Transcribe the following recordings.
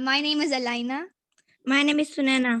My name is Alaina. My name is Sunaina.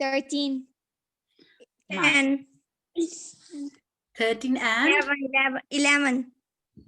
13. 10, 13 and 11.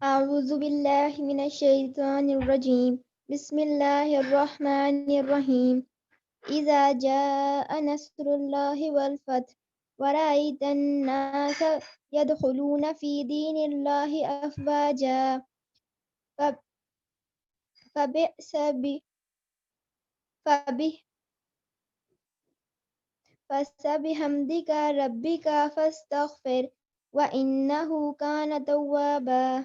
أعوذ بالله من الشيطان الرجيم بسم الله الرحمن الرحيم إذا جاء نصر الله والفتح ورأيت الناس يدخلون في دين الله أفواجا فبئس فبحمدك ربك فاستغفر وإنه كان توابا.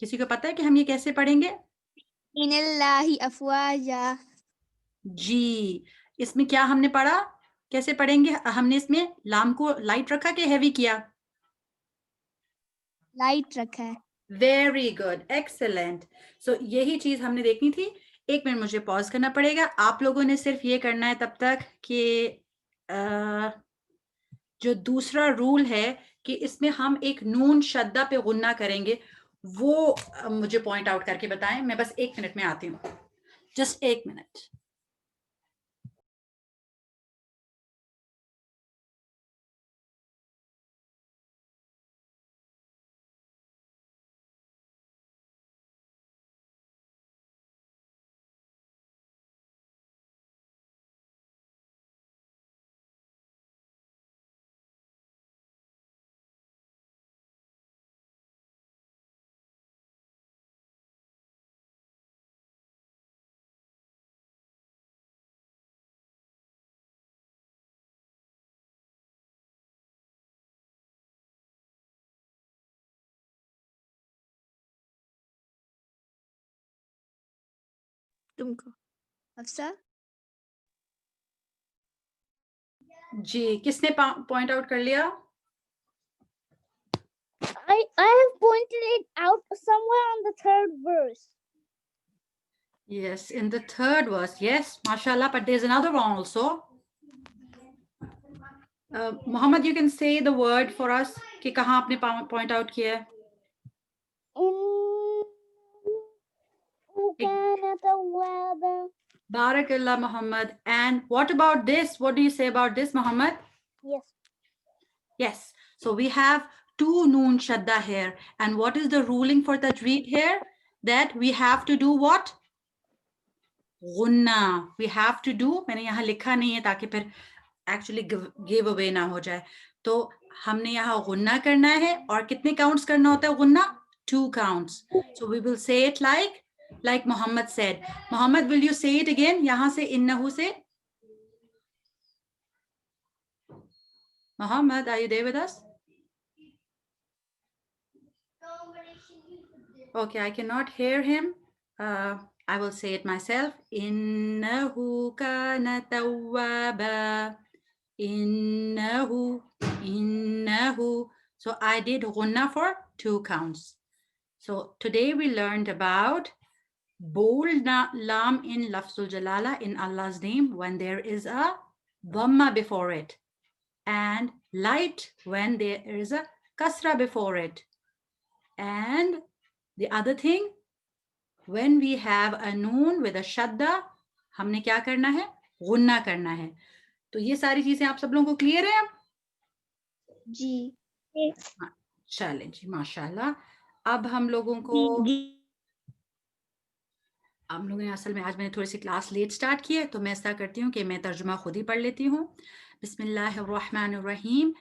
کسی کو پتہ ہے کہ ہم یہ کیسے پڑھیں گے؟ إن الله أفواجا. جی، اس میں کیا ہم نے پڑھا؟ کیسے پڑھیں گے؟ ہم نے اس میں لام کو لائٹ رکھا کہ ہیوی کیا؟ لائٹ رکھا ہے. Very good, excellent. سو یہی چیز ہم نے دیکھنی تھی. 1 منٹ مجھے پاز کرنا پڑے گا. آپ لوگوں نے صرف یہ کرنا ہے تب تک کہ جو دوسرا رول ہے کہ اس میں ہم ایک نون شدہ پہ غنہ کریں گے، وہ مجھے پوائنٹ آؤٹ کر کے بتائیں. میں بس 1 منٹ میں آتی ہوں. Just 1 minute. تم کو حفصہ. جی، کس نے پوائنٹ آؤٹ کر لیا؟ I have pointed it out somewhere on the third verse. Yes, in the third verse. Yes, mashallah, but there's another one also. Muhammad, you can say the word for us کہ کہاں آپ نے point out کیا ہے. إنه كان توابا. Barakallah, Muhammad. And what about this? What do you say about this, Muhammad? Yes. Yes. So we have 2 noon shadda here. And what is the ruling for tajweed here? That we have to do what? Gunna. We have to do, میں نے یہاں لکھا نہیں ہے تاکہ پھر actually give away نہ ہو جائے. تو ہم نے یہاں غنہ کرنا ہے اور کتنے counts کرنا ہوتا ہے غنہ؟ 2 counts. So we will say it like Muhammad said. Muhammad, will you say it again? یہاں سے انہو سے. Muhammad, are you there with us? Okay, I cannot hear him. I will say it myself. إِنَّهُ كَانَ تَوَّابًا. إِنَّهُ. So I did ghunna for 2 counts. So today we learned about bold lam in lafzul jalala, in Allah's name, when there is a dhamma before it, and light when there is a kasra before it. And the other thing, when we have a noon with a shadda, ہم نے کیا کرنا ہے؟ غنہ کرنا ہے. تو یہ ساری چیزیں آپ سب لوگوں کو کلیئر ہے اب؟ جی. چلیں جی، ماشاءاللہ. اب ہم لوگوں کو ہم لوگوں نے اصل میں آج میں نے تھوڑی سی کلاس لیٹ سٹارٹ کی ہے، تو میں ایسا کرتی ہوں کہ میں ترجمہ خود ہی پڑھ لیتی ہوں. بسم اللہ الرحمن الرحیم.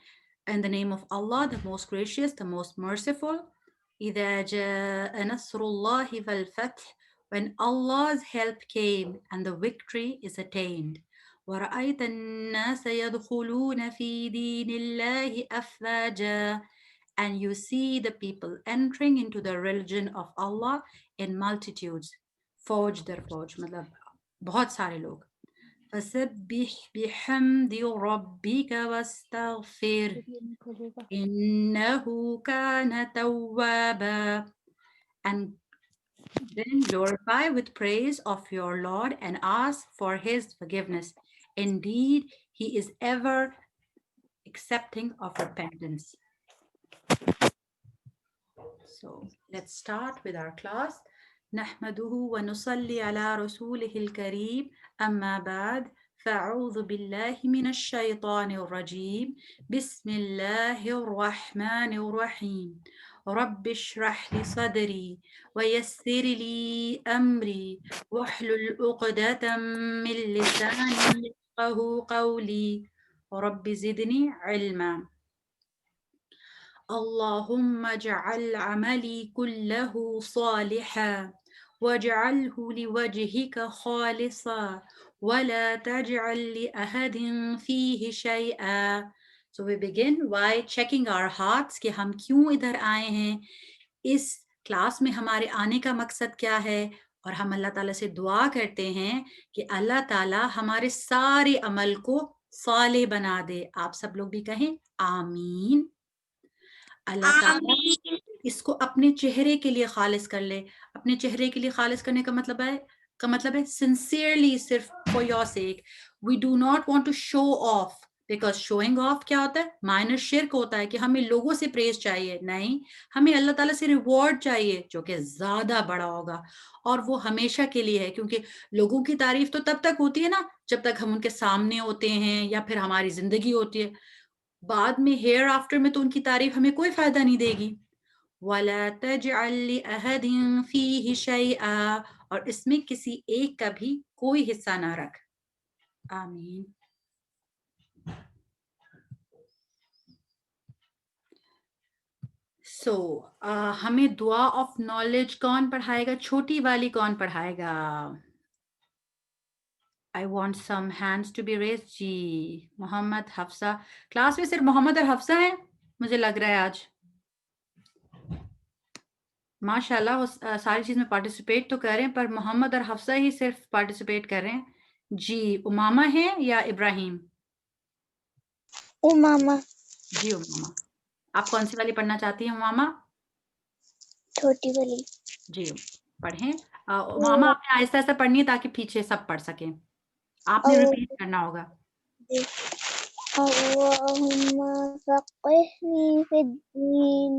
In the name of Allah, the most gracious, the most merciful. إِذَا جَاءَ نَصْرُ اللَّهِ وَالْفَتْحُ. When Allah's help came and the victory is attained. وَرَأَيْتَ النَّاسَ يَدْخُلُونَ فِي دِينِ اللَّهِ أَفْوَاجًا. And you see the people entering into the religion of Allah in multitudes. فوج در فوج، مطلب بہت سارے لوگ. فَسَبِّحْ بِحَمْدِ رَبِّكَ وَاسْتَغْفِرْ إِنَّهُ كَانَ تَوَّابًا. And then glorify with praise of your Lord and ask for his forgiveness. Indeed, he is ever accepting of repentance. So let's start with our class. نحمده ونصلي على رسوله الكريم. أما بعد فأعوذ بالله من الشيطان الرجيم. بسم الله الرحمن الرحيم. رب اشرح لي صدري ويسر لي أمري واحلل عقدة من لساني يفقهوا قولي. رب زدني علما. اللهم اجعل عملي كله صالحا واجعله لوجهك خالصا ولا تجعل لأحد فيه شيئا. So we begin by checking our hearts کہ ہم کیوں ادھر آئے ہیں. اس کلاس میں ہمارے آنے کا مقصد کیا ہے؟ اور ہم اللہ تعالیٰ سے دعا کرتے ہیں کہ اللہ تعالیٰ ہمارے سارے عمل کو صالح بنا دے. آپ سب لوگ بھی کہیں آمین. اللہ تعالیٰ اس کو اپنے چہرے کے لیے خالص کر لے. اپنے چہرے کے لیے خالص کرنے کا مطلب ہے sincerely, صرف for your sake. We do not want to show off, because showing off کیا ہوتا ہے؟ مائنر شرک ہوتا ہے کہ ہمیں لوگوں سے پریز چاہیے. نہیں، ہمیں اللہ تعالیٰ سے ریوارڈ چاہیے جو کہ زیادہ بڑا ہوگا، اور وہ ہمیشہ کے لیے ہے. کیونکہ لوگوں کی تعریف تو تب تک ہوتی ہے نا جب تک ہم ان کے سامنے ہوتے ہیں یا پھر ہماری زندگی ہوتی ہے. بعد میں ہیئر آفٹر میں تو ان کی تعریف ہمیں کوئی فائدہ نہیں دے گی. وَلَا تَجْعَلْ لِأَحَدٍ فِيهِ شَيْئًا، اور اس میں کسی ایک کا بھی کوئی حصہ نہ رکھ. آمین. سو ہمیں دعا آف نالج کون پڑھائے گا؟ چھوٹی والی کون پڑھائے گا؟ I want some hands to be raised. جی محمد، حفصہ. کلاس میں صرف محمد اور حفصہ ہیں مجھے لگ رہا ہے آج. ماشاء اللہ وہ ساری چیز میں پارٹیسپیٹ تو کر رہے ہیں، پر محمد اور حفصہ ہی صرف پارٹیسپیٹ کر رہے ہیں. جی امامہ ہیں یا ابراہیم؟ امامہ. جی امامہ. آپ کون سی والی پڑھنا چاہتی ہیں امامہ؟ چھوٹی والی. جی پڑھیں. امامہ آپ نے آہستہ آہستہ پڑھنی ہے تاکہ پیچھے سب پڑھ سکیں. آپ نے ریپیٹ کرنا ہوگا. اللہم فقہنی فی الدین.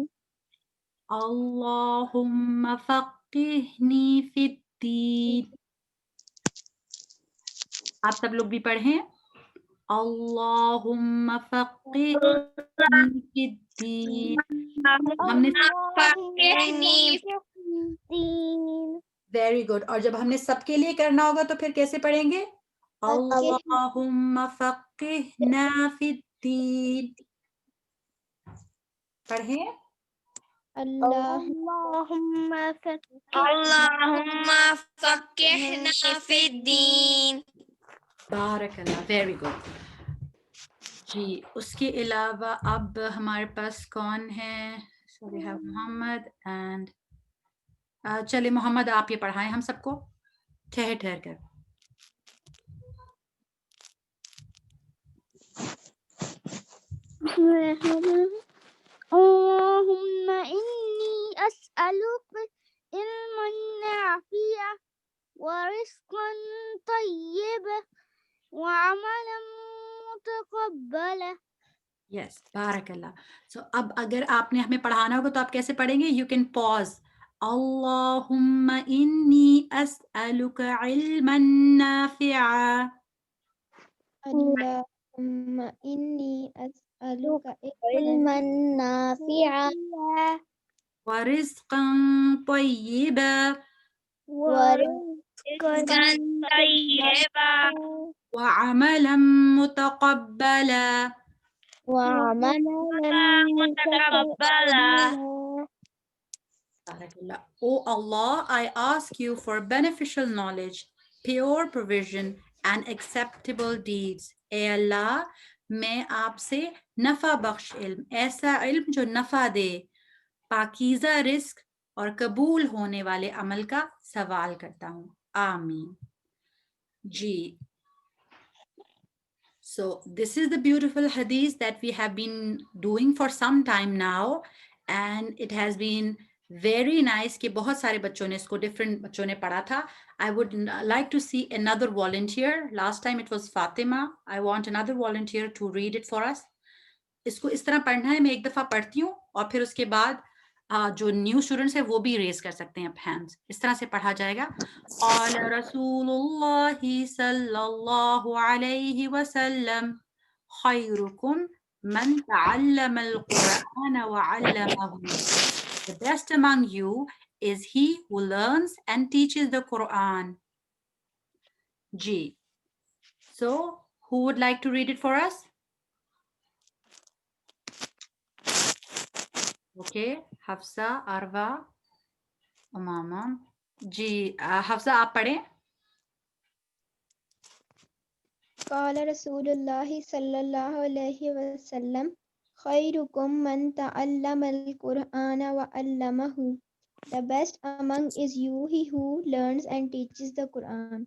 اللہم فقہنی فی الدین. آپ سب لوگ بھی پڑھیں. اللہم فقہنی فی الدین. ہم نے ویری گڈ. اور جب ہم نے سب کے لیے کرنا ہوگا تو پھر کیسے پڑھیں گے؟ اللہم فقہنا فی الدین. پڑھیں. اللہم فقہنا فی الدین. بارک اللہ. Very good. جی اس کے علاوہ اب ہمارے پاس کون ہے؟ So we have Muhammad and چلے محمد آپ یہ پڑھائیں ہم سب کو ٹھہر ٹھہر کر. اللهم إني أسألك علما نافعا ورزقا طيبا وعملا متقبلا. یس بارک اللہ. سو اب اگر آپ نے ہمیں پڑھانا ہوگا تو آپ کیسے پڑھیں گے؟ یو کین پاز. اللہم انی اسألک علما نافعا. اللہم انی اسألک علما نافعا ورزقا طیبا ورزقا طیبا وعملا متقبلا. وعملا متقبلا. O Allah, I ask you for beneficial knowledge, pure provision, and acceptable deeds. اے اللہ میں آپ سے نفع بخش علم، ایسا علم جو نفع دے، پاکیزہ رزق اور قبول ہونے والے عمل کا سوال کرتا ہوں. آمین. جی So this is the beautiful hadith that we have been doing for some time now, and it has been very nice کہ بہت سارے بچوں نے اس کو different بچوں نے پڑھا تھا. I would like to see another volunteer. Last time it was Fatima. I want another volunteer to read it for us. اس کو اس طرح پڑھنا ہے. میں ایک دفعہ پڑھتی ہوں اور پھر اس کے بعد جو نیو اسٹوڈنٹس ہیں وہ بھی ریز کر سکتے ہیں ہینڈز. اس طرح سے پڑھا جائے گا. قال رسول اللہ صلی اللہ علیہ وسلم خیرکم من تعلم القرآن وعلمہ. The best among you is he who learns and teaches the Quran. G so who would like to read it for us? Okay, Hafsa, عروہ، امامہ. جی حفصہ آپ پڑھیں. قال رسول اللہ صلی اللہ علیہ وسلم خیرکم من تعلم القرآن وعلمہ. The best among is you, he who learns and teaches the Quran.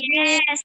Yes.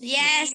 Yes.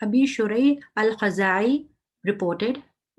Abi Shurayh al-Khazai reported,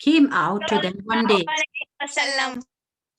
came out to them one day. Wasallam.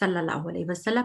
sallallahu alaihi wasallam.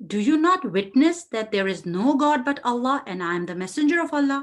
do you not witness that there is no God but Allah and I am the messenger of Allah?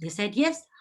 they said yes,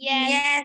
Yes.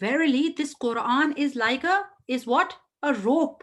verily this Quran is like is what? A rope.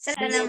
Salam.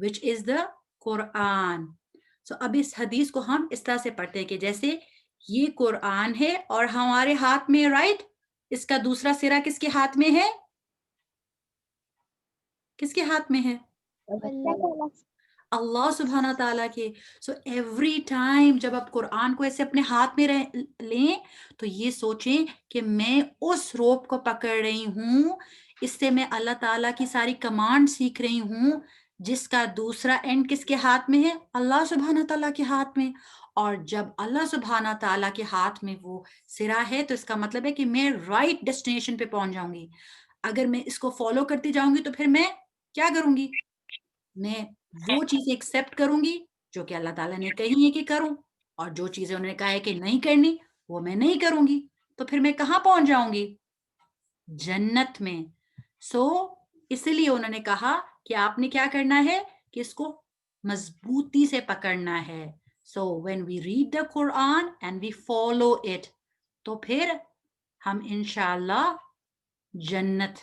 which is the Quran. So اب اس حدیث کو ہم اس طرح سے پڑھتے ہیں کہ جیسے یہ قرآن ہے اور ہمارے ہاتھ میں رائٹ, اس کا دوسرا سرا کس کے ہاتھ میں ہے؟ کس کے ہاتھ میں ہے؟ اللہ سبحانہ تعالیٰ کے. سو ایوری ٹائم جب آپ قرآن کو ایسے اپنے ہاتھ میں لیں تو یہ سوچیں کہ میں اس روپ کو پکڑ رہی ہوں, اس سے میں اللہ تعالیٰ کی ساری کمانڈ سیکھ رہی ہوں, جس کا دوسرا اینڈ کس کے ہاتھ میں ہے؟ اللہ سبحانہ تعالیٰ کے ہاتھ میں. اور جب اللہ سبحانہ تعالیٰ کے ہاتھ میں وہ سرا ہے تو اس کا مطلب ہے کہ میں رائٹ ڈیسٹینیشن پہ پہنچ جاؤں گی. اگر میں اس کو فالو کرتی جاؤں گی تو پھر میں کیا کروں گی؟ میں وہ چیزیں ایکسیپٹ کروں گی جو کہ اللہ تعالیٰ نے کہی ہے کہ کروں, اور جو چیزیں انہوں نے کہا ہے کہ نہیں کرنی وہ میں نہیں کروں گی. تو پھر میں کہاں پہنچ جاؤں گی؟ جنت میں. سو اس لیے انہوں نے کہا کہ آپ نے کیا کرنا ہے کہ اس کو مضبوطی سے پکڑنا ہے. سو when we read the Quran and we follow it, تو پھر ہم انشاءاللہ جنت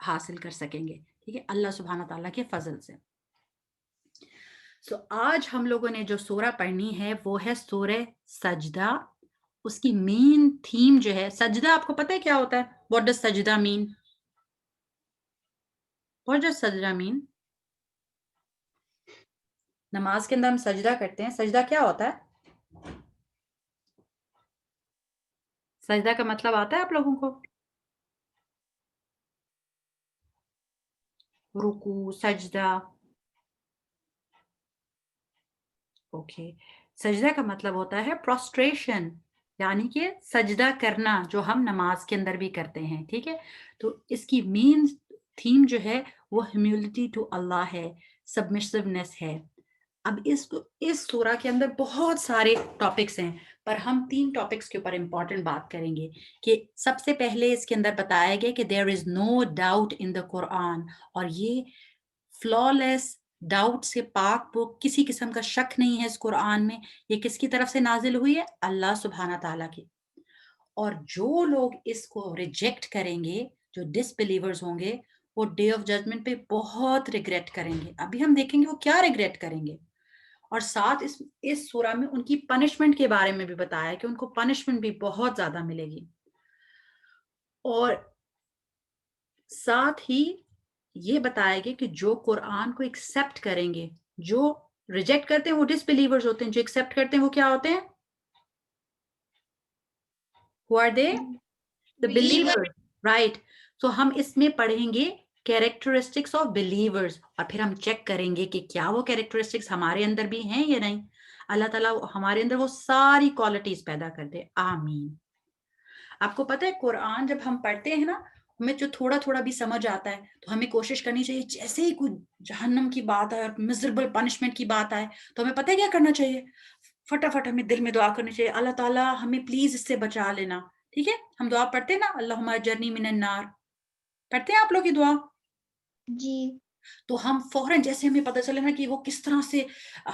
حاصل کر سکیں گے. ٹھیک ہے, اللہ سبحانہ تعالیٰ کے فضل سے. سو آج ہم لوگوں نے جو سورہ پڑھنی ہے وہ ہے سورہ سجدہ. اس کی مین تھیم جو ہے سجدہ, آپ کو پتہ ہے کیا ہوتا ہے؟ What does سجدہ mean? What does سجدہ mean? نماز کے اندر ہم سجدہ کرتے ہیں, سجدہ کیا ہوتا ہے؟ سجدہ کا مطلب آتا ہے آپ لوگوں کو؟ رکوع, سجدہ. اوکے, سجدہ کا مطلب ہوتا ہے پروسٹریشن, یعنی کہ سجدہ کرنا جو ہم نماز کے اندر بھی کرتے ہیں. ٹھیک ہے, تو اس کی مین تھیم جو ہے وہ ہیوملٹی ٹو اللہ ہے, سبمشنس ہے. اب اس سورہ کے اندر بہت سارے ٹاپکس ہیں, پر ہم 3 ٹاپکس کے اوپر امپورٹنٹ بات کریں گے. کہ سب سے پہلے اس کے اندر بتایا گیا کہ there is no doubt in the Quran, اور یہ فلالیس, ڈاؤٹ سے پاک بک, کسی قسم کا شک نہیں ہے اس قرآن میں. یہ کس کی طرف سے نازل ہوئی ہے؟ اللہ سبحانہ تعالیٰ کی. اور جو لوگ اس کو ریجیکٹ کریں گے, جو ڈس بلیورز ہوں گے, وہ ڈے آف ججمنٹ پہ بہت ریگریٹ کریں گے. ابھی ہم دیکھیں گے وہ کیا ریگریٹ کریں گے. اور ساتھ اس سورہ میں ان کی پنشمنٹ کے بارے میں بھی بتایا کہ ان کو پنشمنٹ بھی بہت زیادہ ملے گی. اور ساتھ ہی یہ بتایا گیا کہ جو قرآن کو ایکسیپٹ کریں گے, جو ریجیکٹ کرتے ہیں وہ ڈس بلیورز ہوتے ہیں, جو ایکسیپٹ کرتے ہیں وہ کیا ہوتے ہیں؟ Who are they? The believers, right. So ہم اس میں پڑھیں گے کیریکٹرسٹکس آف بلیورز, اور پھر ہم چیک کریں گے کہ کیا وہ کیریکٹرسٹکس ہمارے اندر بھی ہیں یا نہیں. اللہ تعالیٰ ہمارے اندر وہ ساری کوالٹیز پیدا کر دے, آمین. آپ کو پتہ ہے قرآن جب ہم پڑھتے ہیں نا, ہمیں جو تھوڑا تھوڑا بھی سمجھ آتا ہے تو ہمیں کوشش کرنی چاہیے جیسے ہی کوئی جہنم کی بات آئے اور مزربل پنشمنٹ کی بات آئے تو ہمیں پتہ ہے کیا کرنا چاہیے؟ فٹافٹ ہمیں دل میں دعا کرنی چاہیے, اللہ تعالیٰ ہمیں پلیز اس سے بچا لینا. ٹھیک ہے, ہم دعا پڑھتے ہیں نا, اللہم اجرنی من النار, پڑھتے ہیں آپ لوگ کی دعا؟ جی. تو ہم فوراً جیسے ہمیں پتہ چلے نا کہ وہ کس طرح سے,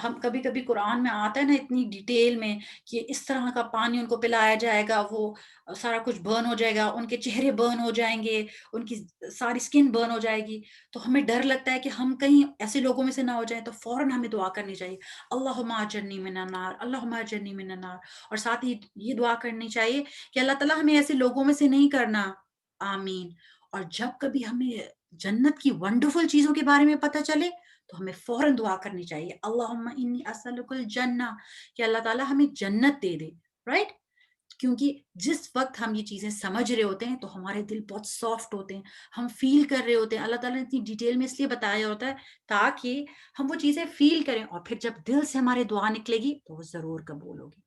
ہم کبھی کبھی قرآن میں آتا ہے نا اتنی ڈیٹیل میں کہ اس طرح کا پانی ان کو پلایا جائے گا, وہ سارا کچھ برن ہو جائے گا, ان کے چہرے برن ہو جائیں گے, ان کی ساری سکن برن ہو جائے گی. تو ہمیں ڈر لگتا ہے کہ ہم کہیں ایسے لوگوں میں سے نہ ہو جائیں, تو فوراً ہمیں دعا کرنی چاہیے, اللہم اجرنی من النار, اللہم اجرنی من النار. اور ساتھ ہی یہ دعا کرنی چاہیے کہ اللہ تعالیٰ ہمیں ایسے لوگوں میں سے نہیں کرنا, آمین. اور جب کبھی ہمیں جنت کی ونڈرفل چیزوں کے بارے میں پتہ چلے تو ہمیں فوراً دعا کرنی چاہیے, اللہم انی اسألک الجنہ, کہ اللہ تعالیٰ ہمیں جنت دے دے, رائٹ. کیونکہ جس وقت ہم یہ چیزیں سمجھ رہے ہوتے ہیں تو ہمارے دل بہت سافٹ ہوتے ہیں, ہم فیل کر رہے ہوتے ہیں. اللہ تعالیٰ نے اتنی ڈیٹیل میں اس لیے بتایا ہوتا ہے تاکہ ہم وہ چیزیں فیل کریں, اور پھر جب دل سے ہمارے دعا نکلے گی تو وہ ضرور قبول ہوگی.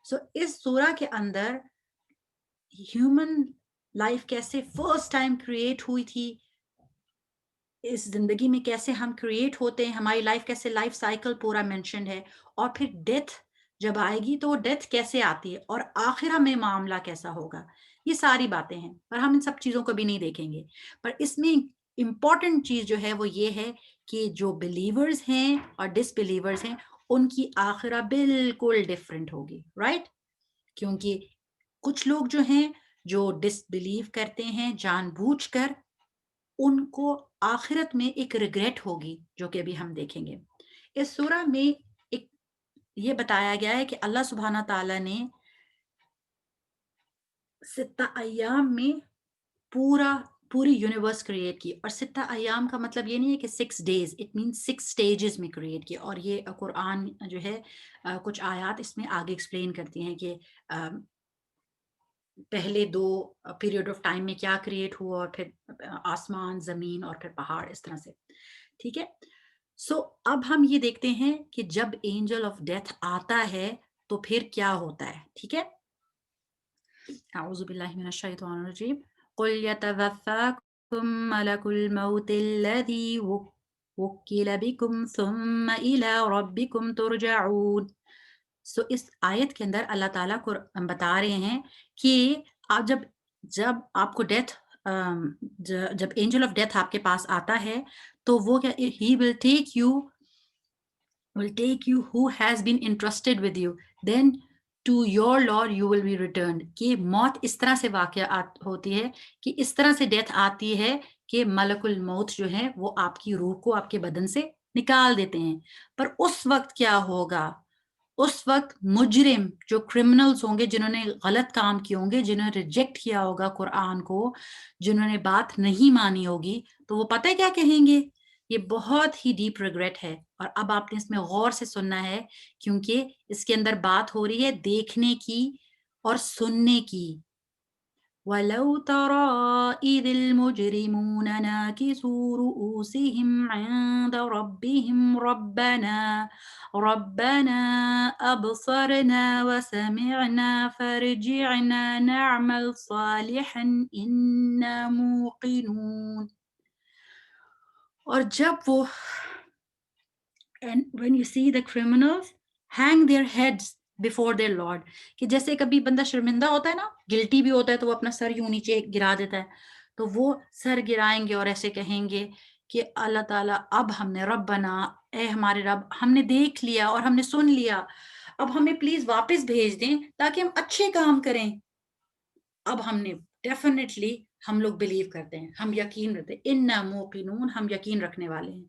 سو اس سورہ کے اندر ہیومن لائف کیسے فرسٹ ٹائم کریٹ ہوئی تھی, اس زندگی میں کیسے ہم کریٹ ہوتے ہیں, ہماری لائف کیسے, لائف سائیکل پورا مینشنڈ ہے. اور پھر ڈیتھ جب آئے گی تو وہ ڈیتھ کیسے آتی ہے, اور آخرہ میں معاملہ کیسا ہوگا, یہ ساری باتیں ہیں. پر ہم ان سب چیزوں کو بھی نہیں دیکھیں گے. پر اس میں امپورٹنٹ چیز جو ہے وہ یہ ہے کہ جو بلیورز ہیں اور ڈس بلیورز ہیں ان کی آخرہ بالکل ڈفرینٹ ہوگی, رائٹ. کیونکہ کچھ لوگ جو ہیں جو ڈس بلیو کرتے ہیں جان بوجھ کر, ان کو آخرت میں ایک ریگریٹ ہوگی جو کہ ابھی ہم دیکھیں گے. اس سورہ میں ایک یہ بتایا گیا ہے کہ اللہ سبحانہ تعالیٰ نے 6 ایام میں پوری یونیورس کریٹ کی. اور 6 ایام کا مطلب یہ نہیں ہے کہ 6 days, اٹ مینس 6 stages میں کریٹ کی. اور یہ قرآن جو ہے کچھ آیات اس میں آگے ایکسپلین کرتی ہیں کہ پہلے 2 پیریڈ آف ٹائم میں کیا کریٹ ہوا اور پھر آسمان زمین اور پھر پہاڑ اس طرح سے. ٹھیک ہے. سو اب ہم یہ دیکھتے ہیں کہ جب اینجل آف ڈیتھ آتا ہے تو پھر کیا ہوتا ہے. ٹھیک ہے. اعوذ باللہ من الشیطان الرجیم. قل يتوفاكم ملك الموت الذي وكل بكم ثم الى ربكم ترجعون. سو اس آیت کے اندر اللہ تعالیٰ کو بتا رہے ہیں کہ آپ جب آپ کو ڈیتھ جب اینجل آف ڈیتھ آپ کے پاس آتا ہے تو وہ کیا ہی will take you who has been entrusted with you then to your Lord you will be returned. کہ موت اس طرح سے واقع ہوتی ہے کہ اس طرح سے ڈیتھ آتی ہے کہ ملک الموت جو ہے وہ آپ کی روح کو آپ کے بدن سے نکال دیتے ہیں. پر اس وقت کیا ہوگا؟ اس وقت مجرم جو کرمنلز ہوں گے، جنہوں نے غلط کام کیے ہوں گے، جنہوں نے ریجیکٹ کیا ہوگا قرآن کو، جنہوں نے بات نہیں مانی ہوگی، تو وہ پتہ ہے کیا کہیں گے؟ یہ بہت ہی ڈیپ ریگریٹ ہے. اور اب آپ نے اس میں غور سے سننا ہے کیونکہ اس کے اندر بات ہو رہی ہے دیکھنے کی اور سننے کی. وَلَوْ تَرَىٰ إِذِ الْمُجْرِمُونَ نَاكِسُو رُءُوسِهِمْ عِندَ رَبِّهِمْ رَبَّنَا أَبْصَرْنَا وَسَمِعْنَا فَارْجِعْنَا نَعْمَلْ صَالِحًا إِنَّا مُوقِنُونَ. اور جب وہ and when you see the criminals hang their heads before their Lord, کہ جیسے کبھی بندہ شرمندہ ہوتا ہے نا، گلٹی بھی ہوتا ہے تو وہ اپنا سر یوں نیچے گرا دیتا ہے، تو وہ سر گرائیں گے اور ایسے کہیں گے کہ اللہ تعالیٰ اب ہم نے ربنا، اے ہمارے رب، ہم نے دیکھ لیا اور ہم نے سن لیا، اب ہمیں پلیز واپس بھیج دیں تاکہ ہم اچھے کام کریں. اب ہم نے ڈیفینیٹلی ہم لوگ بلیو کرتے ہیں، ہم یقین رکھتے ہیں، انا موقنون، ہم یقین رکھنے والے ہیں.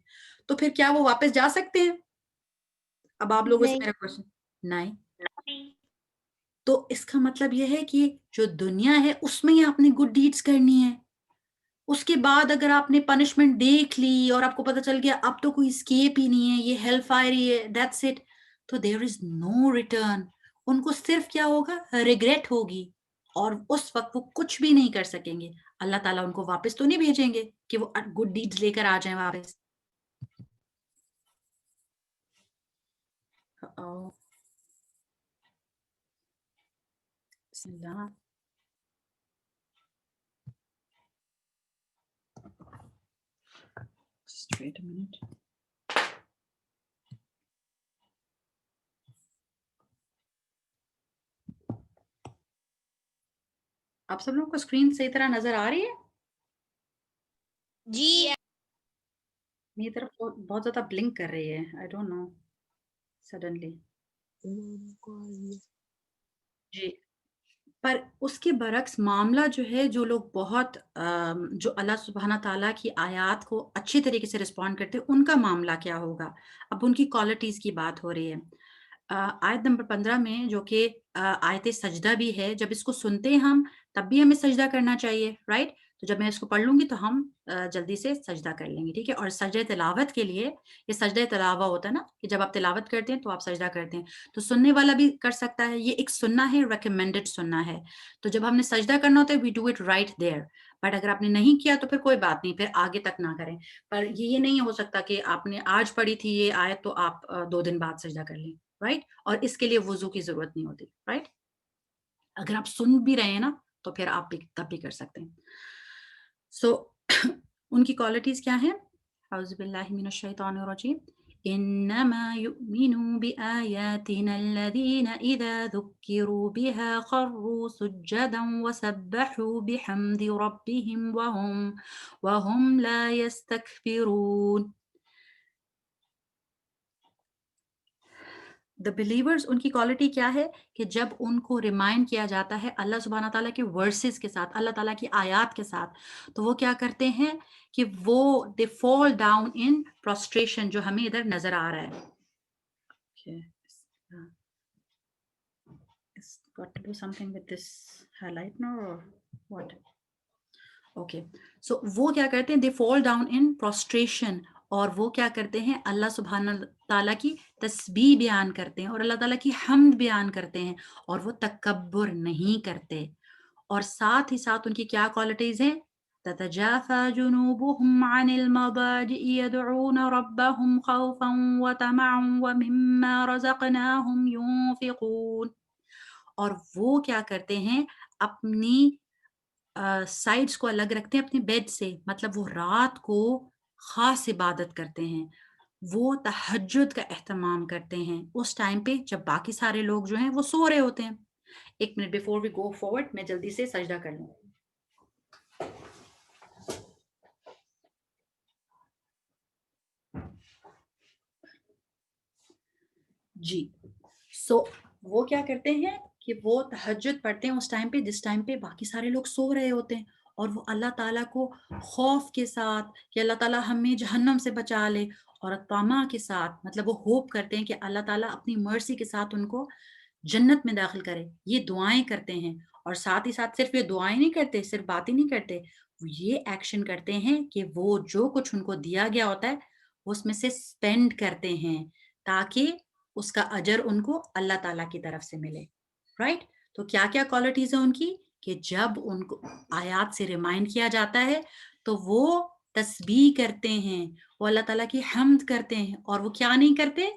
تو پھر کیا وہ واپس جا سکتے ہیں؟ اب آپ لوگوں سے میرا کوشچن نہیں. تو اس کا مطلب یہ ہے کہ جو دنیا ہے اس میں ہی آپ نے گڈ ڈیڈس کرنی ہے. اس کے بعد اگر آپ نے پنشمنٹ دیکھ لی اور آپ کو پتہ چل گیا اب تو کوئی اسکیپ ہی نہیں ہے، یہ ہیل فائر ہی ہے، دیٹس اٹ، تو دیر از نو ریٹرن. ان کو صرف کیا ہوگا؟ ریگریٹ ہوگی، اور اس وقت وہ کچھ بھی نہیں کر سکیں گے. اللہ تعالیٰ ان کو واپس تو نہیں بھیجیں گے کہ وہ گڈ ڈیڈز لے کر آ جائیں واپس. بسم اللہ. Just wait a minute. آپ سب لوگوں کو اسکرین صحیح طرح نظر آ رہی ہے؟ جی. میری طرف بہت زیادہ بلنک کر رہی ہے، آئی ڈونٹ نو سڈنلی. جی. پر اس کے برعکس معاملہ جو ہے، جو لوگ بہت جو اللہ سبحانہ تعالیٰ کی آیات کو اچھی طریقے سے رسپونڈ کرتے ہیں، ان کا معاملہ کیا ہوگا؟ اب ان کی کوالٹیز کی بات ہو رہی ہے. آیت نمبر 15 میں جو کہ آیت سجدہ بھی ہے، جب اس کو سنتے ہیں ہم تب بھی ہمیں سجدہ کرنا چاہیے، رائٹ؟ تو جب میں اس کو پڑھ لوں گی تو ہم جلدی سے سجدہ کر لیں گے، ٹھیک ہے؟ اور سجدہ تلاوت کے لیے، یہ سجدہ تلاوہ ہوتا ہے نا کہ جب آپ تلاوت کرتے ہیں تو آپ سجدہ کرتے ہیں، تو سننے والا بھی کر سکتا ہے. یہ ایک سننا ہے، ریکمینڈڈ سننا ہے. تو جب ہم نے سجدہ کرنا ہوتا ہے we do it right there. But اگر آپ نے نہیں کیا تو پھر کوئی بات نہیں، پھر آگے تک نہ کریں. پر یہ نہیں ہو سکتا کہ آپ نے آج پڑھی تھی یہ آیت تو آپ 2 دن بعد سجدہ کر لیں، رائٹ؟ اور اس کے لیے وضو کی ضرورت نہیں ہوتی، رائٹ؟ اگر آپ سن بھی رہے ہیں نا تو پھر آپ بھی تب بھی کر سکتے ہیں. سو ان کی کوالٹیز کیا ہیں؟ اعوذ باللہ من الشیطان الرجیم. انما يؤمن بآياتنا الذين اذا ذكروا بها خروا سجدا وسبحوا بحمد ربهم وهم لا يستكبرون. the believers ان کی کوالٹی کیا ہے کہ جب ان کو ریمائنڈ کیا جاتا ہے اللہ سبحانہ تعالیٰ کے ورسز کے ساتھ, اللہ تعالیٰ کی آیات کے ساتھ, تو وہ کیا کرتے ہیں کہ وہ they fall down in prostration, جو ہمیں ادھر نظر آ رہا ہے. It's got to do something with this highlight now or what? Okay, so وہ کیا کرتے ہیں, they fall down in prostration, اور وہ کیا کرتے ہیں, اللہ سبحانہ تعالیٰ کی تسبیح بیان کرتے ہیں اور اللہ تعالیٰ کی حمد بیان کرتے ہیں, اور وہ تکبر نہیں کرتے. اور ساتھ ہی ساتھ ان کی کیا کوالٹیز ہیں, تتجافى جنوبهم عن المضاجع يدعون ربهم خوفا وطمعا ومما رزقناهم ينفقون. اور وہ کیا کرتے ہیں, اپنی سائڈس کو الگ رکھتے ہیں اپنی بیڈ سے, مطلب وہ رات کو خاص عبادت کرتے ہیں, وہ تہجد کا اہتمام کرتے ہیں اس ٹائم پہ جب باقی سارے لوگ جو ہیں وہ سو رہے ہوتے ہیں. ایک minute before we go forward میں جلدی سے سجدہ کر لوں. جی, سو وہ کیا کرتے ہیں کہ وہ تہجد پڑھتے ہیں اس ٹائم پہ جس ٹائم پہ باقی سارے لوگ سو رہے ہوتے ہیں, اور وہ اللہ تعالیٰ کو خوف کے ساتھ کہ اللہ تعالیٰ ہمیں جہنم سے بچا لے, اور طمع کے ساتھ, مطلب وہ ہوپ کرتے ہیں کہ اللہ تعالیٰ اپنی مرسی کے ساتھ ان کو جنت میں داخل کرے, یہ دعائیں کرتے ہیں. اور ساتھ ہی ساتھ صرف یہ دعائیں نہیں کرتے, صرف باتیں نہیں کرتے, وہ یہ ایکشن کرتے ہیں کہ وہ جو کچھ ان کو دیا گیا ہوتا ہے وہ اس میں سے اسپینڈ کرتے ہیں تاکہ اس کا اجر ان کو اللہ تعالیٰ کی طرف سے ملے. رائٹ, تو کیا کیا کوالٹیز ہیں ان کی, کہ جب ان کو آیات سے ریمائنڈ کیا جاتا ہے تو وہ تسبیح کرتے ہیں, وہ اللہ تعالیٰ کی حمد کرتے ہیں, اور وہ کیا نہیں کرتے,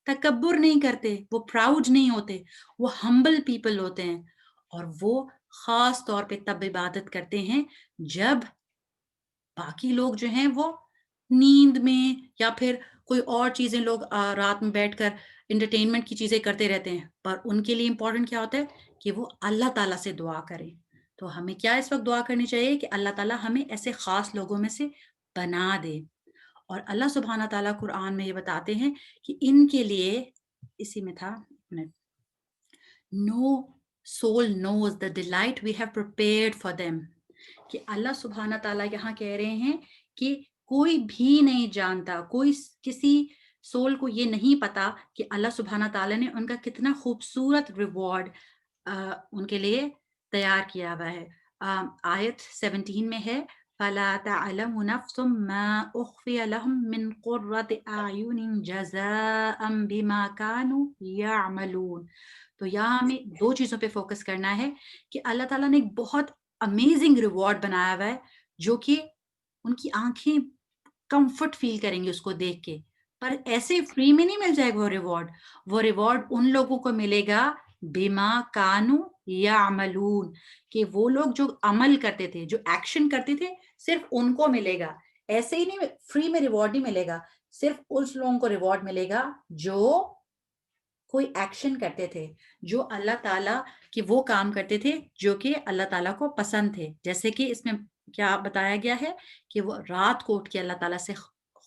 تکبر نہیں کرتے, وہ پراؤڈ نہیں ہوتے, وہ ہمبل پیپل ہوتے ہیں. اور وہ خاص طور پہ تب عبادت کرتے ہیں جب باقی لوگ جو ہیں وہ نیند میں یا پھر کوئی اور چیزیں, لوگ رات میں بیٹھ کر انٹرٹینمنٹ کی چیزیں کرتے رہتے ہیں, پر ان کے لیے امپورٹنٹ کیا ہوتا ہے کہ وہ اللہ تعالیٰ سے دعا کریں. تو ہمیں کیا اس وقت دعا کرنی چاہیے کہ اللہ تعالیٰ ہمیں ایسے خاص لوگوں میں سے بنا دے. اور اللہ سبحانہ تعالیٰ قرآن میں یہ بتاتے ہیں کہ ان کے لیے, اسی میں تھا, no soul knows the delight we have prepared for them, کہ اللہ سبحانہ تعالیٰ یہاں کہہ رہے ہیں کہ کوئی بھی نہیں جانتا, کوئی کسی سول کو یہ نہیں پتا کہ اللہ سبحانہ تعالیٰ نے ان کا کتنا خوبصورت ریوارڈ ان کے لیے تیار کیا ہوا ہے. آیت 17 میں ہے, فَلَا تَعْلَمُ نَفْسٌ مَا أُخْفِيَ لَهُم مِّن قُرَّةِ أَعْيُنٍ جَزَاءً بِمَا كَانُوا يَعْمَلُونَ. تو یہاں ہمیں دو چیزوں پہ فوکس کرنا ہے کہ اللہ تعالیٰ نے ایک بہت امیزنگ ریوارڈ بنایا ہوا ہے جو کہ ان کی آنکھیں کمفرٹ فیل کریں گے اس کو دیکھ کے, پر ایسے فری میں نہیں مل جائے گا وہ ریوارڈ ان لوگوں کو ملے گا بما کانو یعملون, کہ وہ لوگ جو عمل کرتے تھے, جو ایکشن کرتے تھے, صرف ان کو ملے گا. ایسے ہی نہیں, فری میں ریوارڈ نہیں ملے گا, صرف اس لوگوں کو ریوارڈ ملے گا جو کوئی ایکشن کرتے تھے, جو اللہ تعالیٰ کے وہ کام کرتے تھے جو کہ اللہ تعالیٰ کو پسند تھے. جیسے کہ اس میں کیا بتایا گیا ہے کہ وہ رات کو اٹھ کے اللہ تعالیٰ سے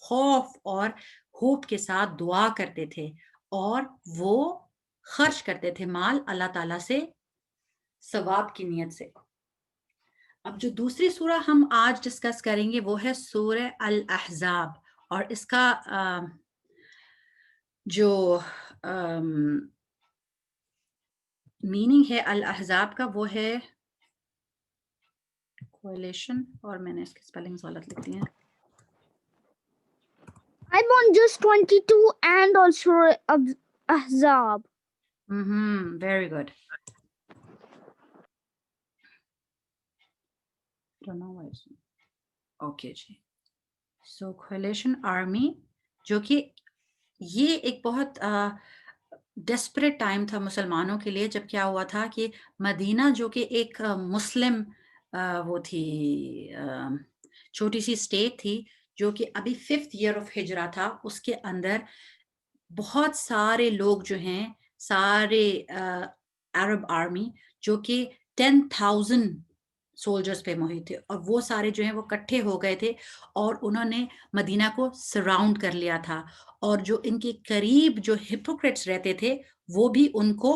خوف اور ہوپ کے ساتھ دعا کرتے تھے, اور وہ خرچ کرتے تھے مال اللہ تعالیٰ سے ثواب کی نیت سے. اب جو دوسری سورہ ہم آج ڈسکس کریں گے وہ ہے سورہ الاحزاب, اور اس کا جو میننگ ہے الاحزاب کا وہ ہے کولیشن, اور میں نے اس کی سپیلنگز غلط لکھ دی ہیں. I'm on just 22 and also Ahzab. Very good. Don't know why it's okay G. So coalition army, جو کہ یہ ایک بہت ڈیسپریٹ ٹائم تھا مسلمانوں کے لیے, جب کیا ہوا تھا کہ مدینہ جو کہ ایک مسلم وہ تھی, چھوٹی سی اسٹیٹ تھی جو کہ ابھی 5th year of ہجرہ تھا, اس کے اندر بہت سارے لوگ جو ہیں, سارے عرب آرمی جو کہ 10,000 سولجرز پہ محیط تھے, اور وہ سارے جو ہیں وہ کٹھے ہو گئے تھے اور انہوں نے مدینہ کو سراؤنڈ کر لیا تھا, اور جو ان کے قریب جو ہپوکریٹس رہتے تھے وہ بھی ان کو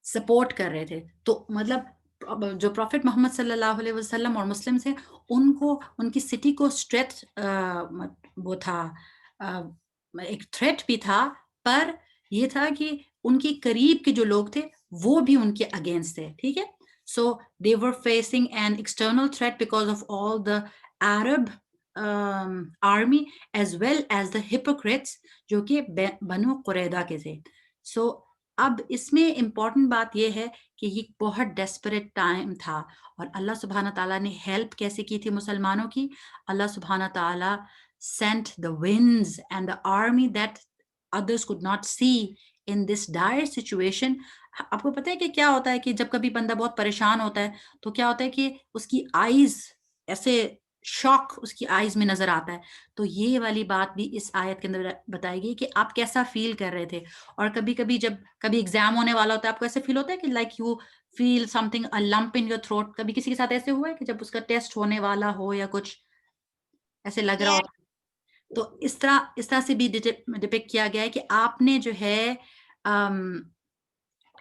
سپورٹ کر رہے تھے. تو مطلب جو پروفٹ محمد صلی اللہ علیہ وسلم اور مسلم سے ان کو ان کی سٹی کو اسٹریٹ وہ تھا, ایک تھریٹ بھی تھا, پر یہ تھا کہ ان کے قریب کے جو لوگ تھے وہ بھی ان کے اگینسٹ تھے, ٹھیک ہے. So they were facing an external threat because of all the Arab army as well as the hypocrites جو کہ بنو قریظہ کے تھے. سو اب اس میں امپورٹنٹ بات یہ ہے کہ یہ بہت ڈیسپریٹ ٹائم تھا, اور اللہ سبحانہ تعالیٰ نے ہیلپ کیسے کی تھی مسلمانوں کی. اللہ سبحانہ تعالیٰ sent the winds and the army that others could not see in this dire situation. آپ کو پتہ ہے کہ کیا ہوتا ہے کہ جب کبھی بندہ بہت پریشان ہوتا ہے تو کیا ہوتا ہے کہ اس کی آئیز ایسے شوق اس کی آئیز میں نظر آتا ہے. تو یہ والی بات بھی اس آیت کے اندر بتائی گئی کہ آپ کیسا فیل کر رہے تھے. اور کبھی کبھی جب کبھی ایگزام ہونے والا ہوتا ہے آپ کو ایسے فیل ہوتا ہے کہ like you feel something a lump in your throat. کبھی کسی کے ساتھ ایسے ہوا ہے کہ جب اس کا ٹیسٹ ہونے والا ہو یا کچھ ایسے لگ رہا ہو؟ تو اس طرح سے بھی ڈپکٹ کیا گیا ہے کہ آپ نے جو ہے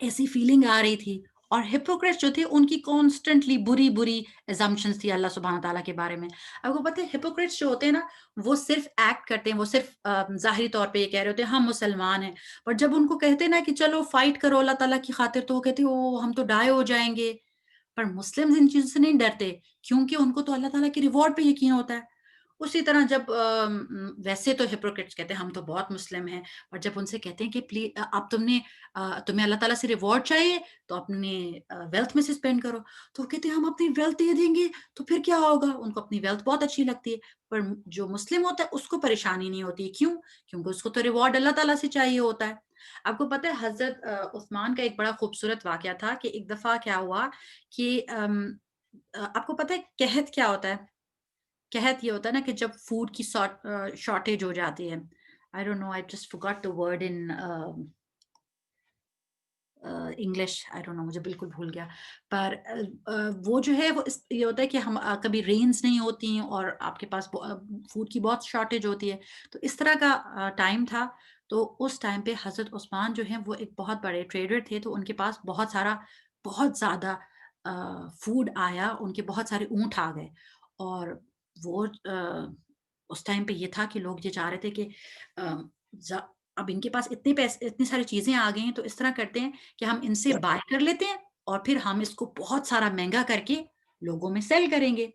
ایسی فیلنگ آ رہی تھی. اور ہپوکریٹس جو تھے ان کی کانسٹنٹلی بری ایزمپشنز تھی اللہ سبحانہ تعالیٰ کے بارے میں. آپ کو پتہ ہے ہپوکریٹس جو ہوتے ہیں نا وہ صرف ایکٹ کرتے ہیں, وہ صرف ظاہری طور پہ یہ کہہ رہے ہوتے ہیں ہم مسلمان ہیں, پر جب ان کو کہتے ہیں نا کہ چلو فائٹ کرو اللہ تعالیٰ کی خاطر تو وہ کہتے ہیں او ہم تو ڈائے ہو جائیں گے. پر مسلمز ان چیزوں سے نہیں ڈرتے کیونکہ ان کو تو اللہ تعالیٰ کے ریوارڈ پہ یقین ہوتا ہے. اسی طرح جب ویسے تو ہپوکریٹس کہتے ہیں ہم تو بہت مسلم ہیں, اور جب ان سے کہتے ہیں کہ پلیز اب تمہیں اللہ تعالیٰ سے ریوارڈ چاہیے تو اپنے ویلتھ میں سے اسپینڈ کرو, تو وہ کہتے ہیں ہم اپنی ویلتھ دے دیں گے تو پھر کیا ہوگا. ان کو اپنی ویلتھ بہت اچھی لگتی ہے, پر جو مسلم ہوتا ہے اس کو پریشانی نہیں ہوتی. کیوں؟ کیونکہ اس کو تو ریوارڈ اللہ تعالیٰ سے چاہیے ہوتا ہے. آپ کو پتہ ہے حضرت عثمان کا ایک بڑا خوبصورت واقعہ تھا کہ ایک دفعہ کیا ہوا کہ آپ کو پتہ ہے قحط کیا ہوتا ہے؟ قحط یہ ہوتا ہے نا کہ جب فوڈ کی شارٹیج ہو جاتی ہے. I don't know, I just forgot the word in English. I don't know, مجھے بالکل بھول گیا. پر وہ جو ہے وہ یہ ہوتا ہے کہ ہم کبھی رینز نہیں ہوتی اور آپ کے پاس فوڈ کی بہت شارٹیج ہوتی ہے. تو اس طرح کا ٹائم تھا. تو اس ٹائم پہ حضرت عثمان جو ہیں وہ ایک بہت بڑے ٹریڈر تھے, تو ان کے پاس بہت زیادہ فوڈ آیا, ان کے بہت سارے اونٹ آ گئے. اور وہ اس ٹائم پہ یہ تھا کہ لوگ یہ چاہ رہے تھے کہ اب ان کے پاس اتنے پیسے اتنی ساری چیزیں آ گئی ہیں تو اس طرح کرتے ہیں کہ ہم ان سے بائی کر لیتے ہیں اور پھر ہم اس کو بہت سارا مہنگا کر کے لوگوں میں سیل کریں گے.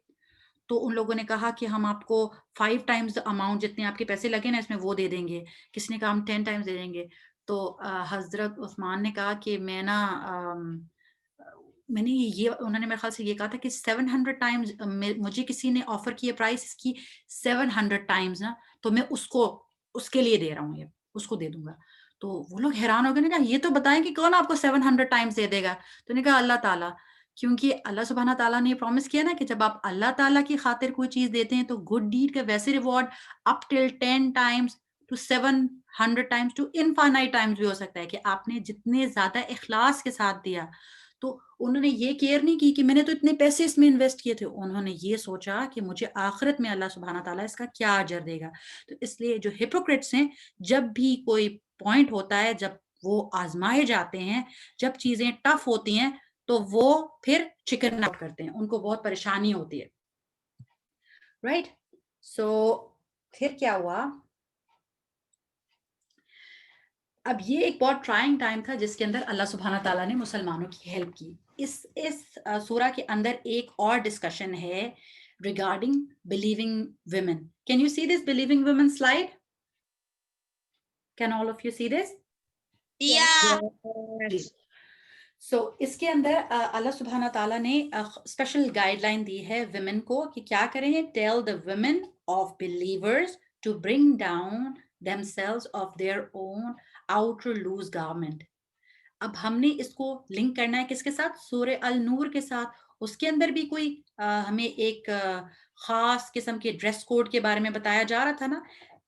تو ان لوگوں نے کہا کہ ہم آپ کو 5 ٹائمز اماؤنٹ جتنے آپ کے پیسے لگے نا اس میں وہ دے دیں گے. کسی نے کہا ہم 10 ٹائمز دے دیں گے. تو حضرت عثمان نے کہا کہ میں نے یہ انہوں نے میرے خیال سے یہ کہا تھا کہ 700 ٹائمز مجھے کسی نے آفر کی ہے پرائس اس کی 700 ٹائمز نا, تو میں اس کے لیے دے رہا ہوں, یہ اس کو دے دوں گا. تو وہ لوگ حیران ہو گئے, نے کہا یہ تو بتائیں کہ کون آپ کو 700 ٹائمز دے دے گا. تو نے کہا اللہ تعالیٰ, کیونکہ اللہ سبحانہ تعالیٰ نے پرومس کیا نا کہ جب آپ اللہ تعالیٰ کی خاطر کوئی چیز دیتے ہیں تو گڈ ڈیڈ کا ویسے reward up till 10 times to 700 times to infinite times بھی ہو سکتا ہے, کہ آپ نے جتنے زیادہ اخلاص کے ساتھ دیا. تو انہوں نے یہ کیئر نہیں کی کہ میں نے تو اتنے پیسے اس میں انویسٹ کیے تھے, انہوں نے یہ سوچا کہ مجھے آخرت میں اللہ سبحانہ تعالیٰ اس کا کیا اجر دے گا. تو اس لیے جو ہپوکریٹس ہیں جب بھی کوئی پوائنٹ ہوتا ہے, جب وہ آزمائے جاتے ہیں, جب چیزیں ٹف ہوتی ہیں تو وہ پھر چکن آؤٹ کرتے ہیں, ان کو بہت پریشانی ہوتی ہے. رائٹ. سو پھر کیا ہوا, اب یہ ایک بہت ٹرائنگ ٹائم تھا جس کے اندر اللہ سبحانہ تعالیٰ نے مسلمانوں کی ہیلپ کی. اس سورہ کے اندر ایک اور ڈسکشن ہے regarding believing women. Can you see this believing women slide? Can all of you see this? Yeah. So اس کے اندر اللہ سبحانہ تعالیٰ نے اسپیشل گائیڈ لائن دی ہے ویمن کو کہ کیا کریں. Tell the women of believers to bring down themselves of their own outer loose garment. اب ہم نے اس کو لنک کرنا ہے کس کے ساتھ؟ سورہ النور کے ساتھ. اس کے اندر بھی کوئی ہمیں ایک خاص قسم کے ڈریس کوڈ کے بارے میں بتایا جا رہا تھا نا.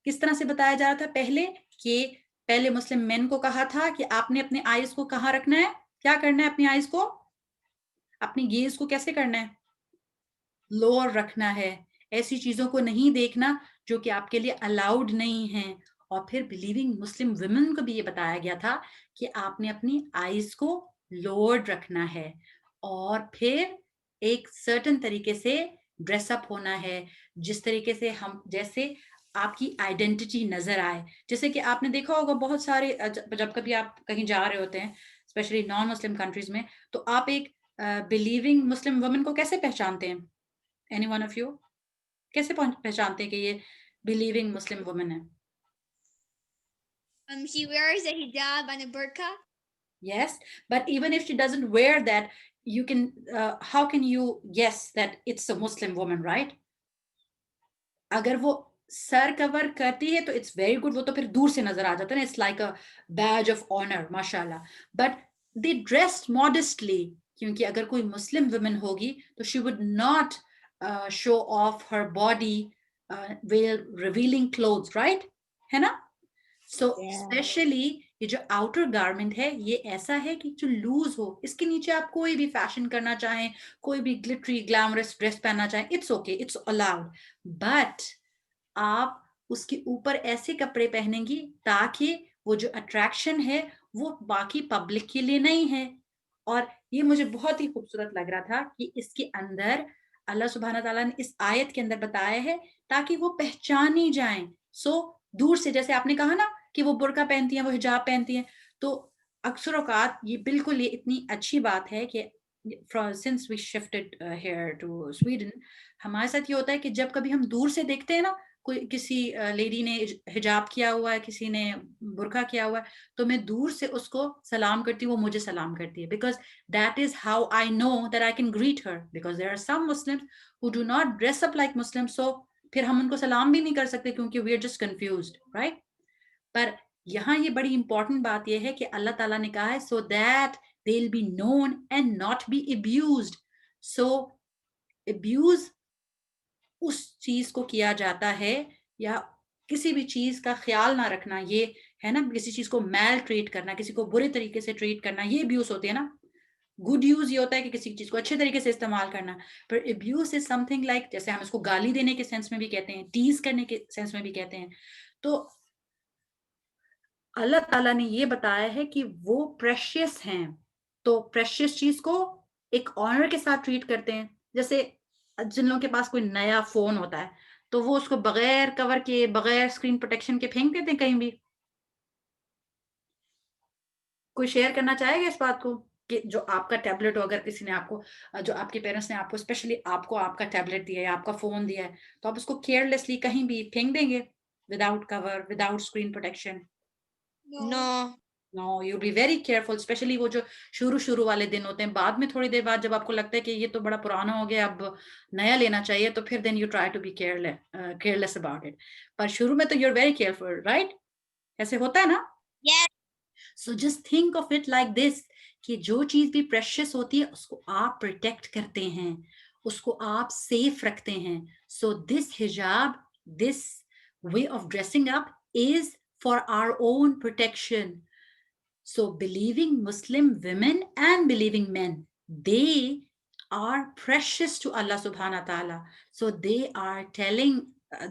کس طرح سے بتایا جا رہا تھا؟ پہلے مسلم مین کو کہا تھا کہ آپ نے اپنے آئیز کو کہاں رکھنا ہے, کیا کرنا ہے اپنی آئیز کو اپنی گیز کو کیسے کرنا ہے؟ لوور رکھنا ہے. ایسی چیزوں کو نہیں دیکھنا جو کہ آپ کے لیے الاؤڈ نہیں ہیں. اور پھر بلیونگ مسلم ویمن کو بھی یہ بتایا گیا تھا کہ آپ نے اپنی آئیز کو لوورڈ رکھنا ہے اور پھر ایک سرٹن طریقے سے ڈریس اپ ہونا ہے جس طریقے سے ہم جیسے آپ کی آئیڈینٹی نظر آئے. جیسے کہ آپ نے دیکھا ہوگا بہت سارے جب کبھی آپ کہیں جا رہے ہوتے ہیں اسپیشلی نان مسلم کنٹریز میں, تو آپ ایک بلیونگ مسلم وومن کو کیسے پہچانتے ہیں؟ اینی ون آف یو کیسے پہچانتے ہیں کہ یہ بلیونگ مسلم وومن ہے؟ She wears a hijab and a burqa. Yes, but even if she doesn't wear that, you can how can you guess that it's a Muslim woman, right? اگر وہ سر کور کرتی ہے تو اٹس ویری گڈ, وہ تو پھر دور سے نظر آ جاتا ہے نا, it's like a badge of honour, ماشاء اللہ. بٹ دے ڈریسڈ ماڈسٹلی, کیونکہ اگر کوئی مسلم ویمن ہوگی تو she would not show of her body revealing clothes, right ہے نا. سو اسپیشلی یہ جو آؤٹر گارمنٹ ہے یہ ایسا ہے کہ جو لوز ہو, اس کے نیچے آپ کوئی بھی فیشن کرنا چاہیں, کوئی بھی گلٹری گلیمرس ڈریس پہننا چاہیں, it's okay, it's allowed. But آپ اس کے اوپر ایسے کپڑے پہنیں گی تاکہ وہ جو اٹریکشن ہے وہ باقی پبلک کے لیے نہیں ہے. اور یہ مجھے بہت ہی خوبصورت لگ رہا تھا کہ اس کے اندر اللہ سبحانہ تعالیٰ نے اس آیت کے اندر بتایا ہے تاکہ وہ پہچانی جائیں. سو دور سے, جیسے آپ نے کہا نا کہ وہ برقع پہنتی ہیں, وہ حجاب پہنتی ہیں, تو اکثر اوقات یہ بالکل یہ اتنی اچھی بات ہے کہ since we shifted here to Sweden, ہمارے ساتھ یہ ہوتا ہے کہ جب کبھی ہم دور سے دیکھتے ہیں نا کوئی کسی لیڈی نے حجاب کیا ہوا ہے, کسی نے برقع کیا ہوا ہے, تو میں دور سے اس کو سلام کرتی ہوں, وہ مجھے سلام کرتی ہے, because that is how I know that I can greet her, because there are some Muslims who do not dress up like Muslims, so پھر ہم ان کو سلام بھی نہیں کر سکتے کیونکہ we are just confused, right? پر یہاں یہ بڑی امپورٹنٹ بات یہ ہے کہ اللہ تعالیٰ نے کہا ہے so that they'll be known and not be abused. so abuse اس چیز کو کیا جاتا ہے یا کسی بھی چیز کا خیال نہ رکھنا, یہ ہے نا, کسی چیز کو میل ٹریٹ کرنا, کسی کو برے طریقے سے ٹریٹ کرنا, یہ ابیوز ہوتی ہے نا. گڈ یوز یہ ہوتا ہے کہ کسی چیز کو اچھے طریقے سے استعمال کرنا, پر abuse is something like, جیسے ہم اس کو گالی دینے کے سینس میں بھی کہتے ہیں, ٹیز کرنے کے سینس میں بھی کہتے ہیں. تو اللہ تعالیٰ نے یہ بتایا ہے کہ وہ پریشیس ہیں, تو پریشیس چیز کو ایک آنر کے ساتھ ٹریٹ کرتے ہیں. جیسے جن لوگوں کے پاس کوئی نیا فون ہوتا ہے تو وہ اس کو بغیر کور کے, بغیر اسکرین پروٹیکشن کے پھینک دیتے ہیں کہیں بھی. کوئی شیئر کرنا چاہے گا اس بات کو کہ جو آپ کا ٹیبلٹ ہو, اگر کسی نے آپ کو, جو آپ کے پیرنٹس نے آپ کو اسپیشلی آپ کو آپ کا ٹیبلٹ دیا ہے, آپ کا فون دیا ہے, تو آپ اس کو کیئرلیسلی کہیں بھی پھینک دیں گے without cover, without screen protection? No. No, you'll be very careful, especially وہ جو شروع والے دن ہوتے ہیں. بعد میں تھوڑی دیر بعد جب آپ کو لگتا ہے کہ یہ تو بڑا پرانا ہو گیا, اب نیا لینا چاہیے, تو پھر then you try to be careless about it. پر شروع میں تو you're very careful, right? ایسے ہوتا ہے نا. Yes. So just think of it like this, کہ جو چیز بھی precious ہوتی ہے اس کو آپ پروٹیکٹ کرتے ہیں, اس کو آپ سیف رکھتے ہیں. So this hijab, this way of dressing up is for our own protection. So believing Muslim women and believing men, they are precious to Allah subhanahu wa ta'ala. So they are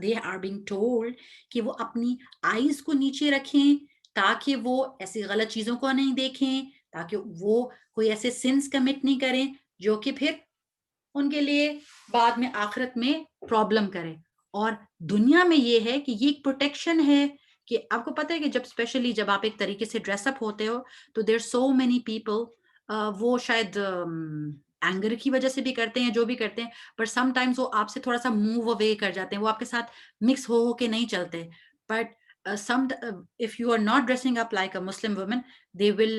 they are being told کہ وہ اپنی eyes کو نیچے رکھیں تاکہ وہ ایسی غلط چیزوں کو نہیں دیکھیں, تاکہ وہ کوئی ایسے سنس کمٹ نہیں کریں جو کہ پھر ان کے لیے بعد میں آخرت میں پرابلم کرے. اور دنیا میں یہ ہے کہ یہ ایک پروٹیکشن ہے کہ آپ کو پتہ ہے کہ جب اسپیشلی جب آپ ایک طریقے سے ڈریس اپ ہوتے ہو تو دیر سو مینی پیپل, وہ شاید اینگر کی وجہ سے بھی کرتے ہیں, جو بھی کرتے ہیں, پر سم ٹائمز وہ آپ سے تھوڑا سا موو اوے کر جاتے ہیں, وہ آپ کے ساتھ مکس ہو کے نہیں چلتے. But if you are not dressing up like a Muslim woman, they will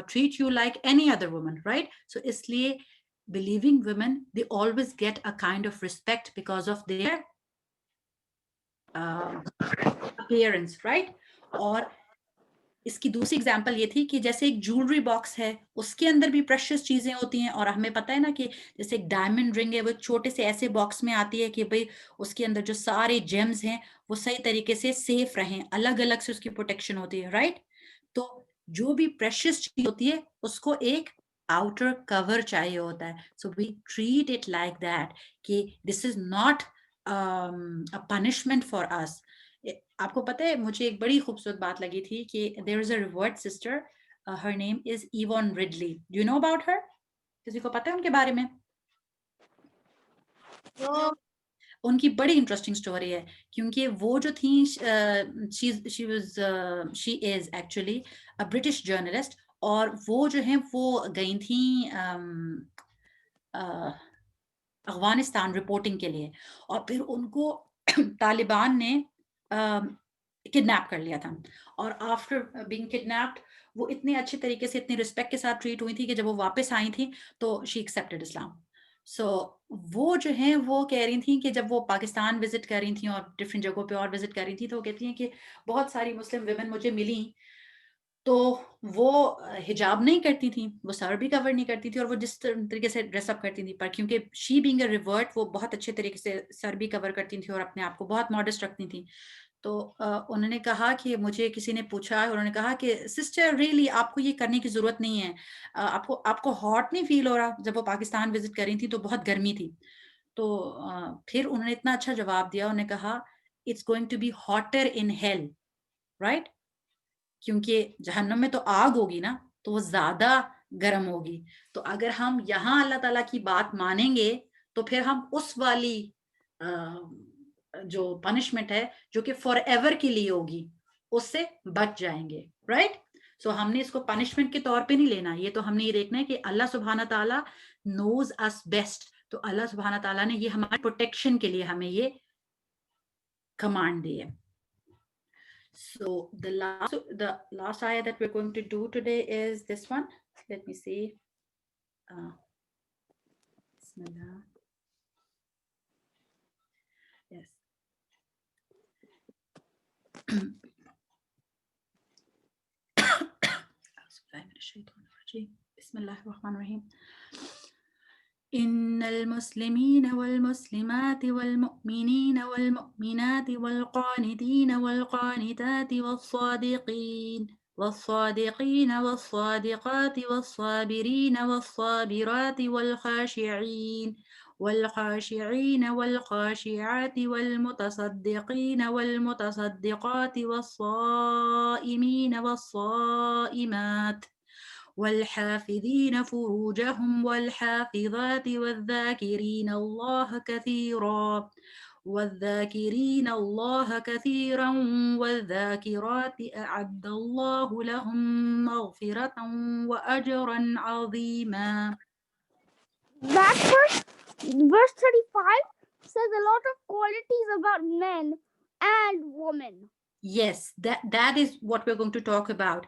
treat you like any other woman, right? So اس لیے believing women, they always get a kind of respect because of their appearance, right? اور اس کی دوسری example یہ تھی کہ جیسے ایک jewellery box ہے, اس کے اندر بھی پریشیس چیزیں ہوتی ہیں, اور ہمیں پتہ ہے نا کہ جیسے ایک ڈائمنڈ رنگ ہے, وہ ایک چھوٹے سے ایسے باکس میں آتی ہے کہ بھئی اس کے اندر جو سارے جیمز ہیں وہ صحیح طریقے سے سیف رہیں, الگ الگ سے اس کی پروٹیکشن ہوتی ہے, رائٹ؟ تو جو بھی پریشیس چیز ہوتی ہے اس کو ایک outer cover چاہیے ہوتا ہے. So we treat it like that کہ this is not a punishment for us. آپ کو پتہ ہے مجھے ایک بڑی خوبصورت بات لگی تھی کہ there is a revered sister, her name is Yvonne Ridley. Do you know about her? کسی کو پتہ ہے ان کے بارے میں؟ ان کی بڑی انٹرسٹنگ سٹوری ہے کیونکہ وہ جو تھیں she is actually a British journalist اور وہ جو ہیں وہ گئی تھیں افغانستان رپورٹنگ کے لیے اور پھر ان کو طالبان نے کڈنیپ کر لیا تھا اور آفٹر بینگ کڈنیپڈ وہ اتنے اچھے طریقے سے اتنی رسپیکٹ کے ساتھ ٹریٹ ہوئی تھی کہ جب وہ واپس آئی تھیں تو شی ایکسیپٹڈ اسلام. سو وہ جو ہیں وہ کہہ رہی تھیں کہ جب وہ پاکستان وزٹ کر رہی تھیں اور ڈفرینٹ جگہوں پہ اور وزٹ کر رہی تھیں تو وہ کہتی ہیں کہ بہت ساری مسلم ویمن مجھے ملیں تو وہ حجاب نہیں کرتی تھیں, وہ سر بھی کور نہیں کرتی تھی اور وہ جس طریقے سے ڈریس اپ کرتی تھیں, پر کیونکہ شی بینگ اے ریورٹ وہ بہت اچھے طریقے سے سر بھی کور کرتی تھیں اور اپنے آپ کو بہت ماڈسٹ رکھتی تھیں. تو انہوں نے کہا کہ مجھے کسی نے پوچھا, انہوں نے کہا کہ سسٹر ریئلی آپ کو یہ کرنے کی ضرورت نہیں ہے, آپ کو ہاٹ نہیں فیل ہو رہا؟ جب وہ پاکستان وزٹ کر رہی تھی تو بہت گرمی تھی. تو پھر انہوں نے اتنا اچھا جواب دیا, انہوں نے کہا it's going to be hotter in hell, right, کیونکہ جہنم میں تو آگ ہوگی نا تو وہ زیادہ گرم ہوگی. تو اگر ہم یہاں اللہ تعالیٰ کی بات مانیں گے تو پھر ہم اس والی جو پنشمنٹ ہے جو کہ فار ایور کے لیے ہوگی اس سے بچ جائیں گے, رائٹ. سو ہم نے اس کو پنشمنٹ کے طور پہ نہیں لینا, یہ تو ہم نے یہ دیکھنا ہے کہ اللہ سبحانہ تعالیٰ نوز اس بیسٹ. تو اللہ سبحانہ تعالیٰ نے یہ ہماری پروٹیکشن کے لیے ہمیں یہ کمانڈ دی ہے. So the last ayah that we're going to do today is this one. Let me see. Bismillah. Yes. Bismillah ar-Rahman ar-Rahim. إن المسلمين والمسلمات والمؤمنين والمؤمنات والقانتين والقانتات والصادقين والصادقات والصابرين والصابرات والخاشعين والخاشعات والمتصدقين والمتصدقات والصائمين والصائمات والحافظين فروجهم والحافظات والذاكرين الله كثيرا والذاكرات أعد الله لهم مغفرة وأجرا عظيما. That verse 35 says a lot of qualities about men and women. Yes, that is what we're going to talk about.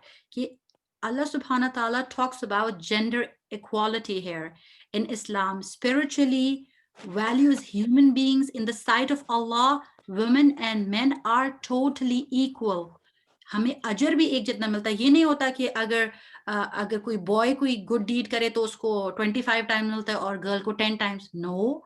Allah subhanahu wa ta'ala talks about gender equality here in Islam. Spiritually values human beings in the sight of Allah. Women and men are totally equal. ہمیں اجر بھی ایک جتنا ملتا ہے. یہ نہیں ہوتا کہ اگر کوئی بوائے کوئی گڈ ڈیڈ کرے تو اس کو 25 ٹائم ملتا ہے اور گرل کو 10 ٹائمز. نو,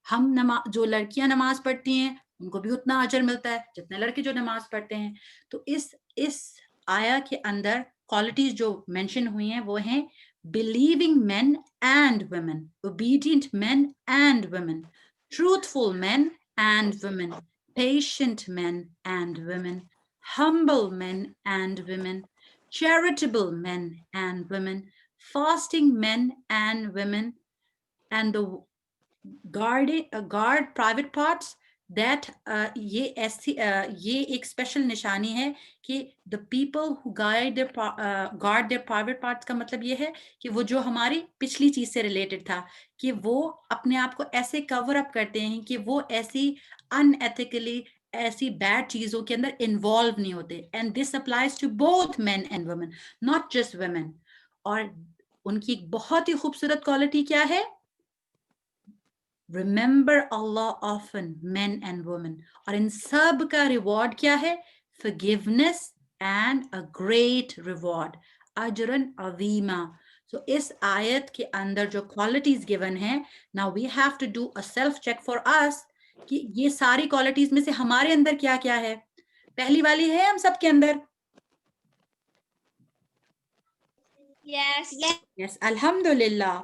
ہم جو لڑکیاں نماز پڑھتی ہیں ان کو بھی اتنا اجر ملتا ہے جتنے لڑکے جو نماز پڑھتے ہیں. تو اس آیا کے اندر qualities جو mention ہوئی ہیں وہ ہیں believing men and women, obedient men and women, truthful men and women, patient men and women, humble men and women, charitable men and women, fasting men and women, and the guard private parts. That یہ ایک special نشانی ہے کہ the people who guard their private parts کا مطلب یہ ہے کہ وہ جو ہماری پچھلی چیز سے ریلیٹڈ تھا کہ وہ اپنے آپ کو ایسے کور اپ کرتے ہیں کہ وہ ایسی unethically ایسی بیڈ چیزوں کے اندر انوالو نہیں ہوتے. And this applies to both men and women, not just women. اور ان کی ایک بہت ہی خوبصورت کوالٹی کیا ہے؟ Remember Allah often, men and women. اور ان سب کا ریوارڈ کیا ہے؟ Forgiveness and a great reward. اجراً عظیما. So اس آیت کے اندر جو qualities given ہیں, now we have to do a self check for us کہ یہ ساری qualities میں سے ہمارے اندر کیا کیا ہے. پہلی والی ہے ہم سب کے اندر. Yes. Yes, alhamdulillah.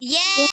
Yes.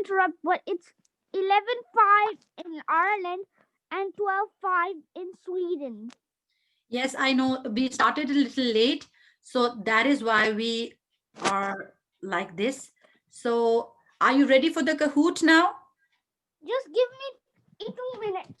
interrupt, but it's 11:05 in Ireland and 12:05 in Sweden. Yes, I know we started a little late, so that is why we are like this. So, are you ready for the Kahoot now? Just give me 2 minutes.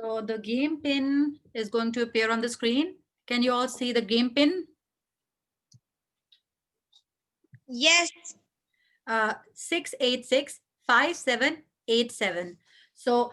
So the game pin is going to appear on the screen. Can you all see the game pin? Yes. 6865787. So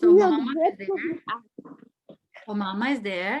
So Mama is there. Oh, Mama is there.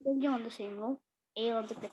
They're on the same row. A on the click.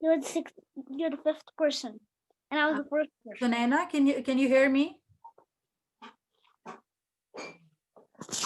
You're the 5th person. and I was the first person. Sunaina, can you hear me?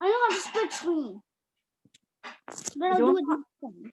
I know how to split screen. Then I'll do it next time.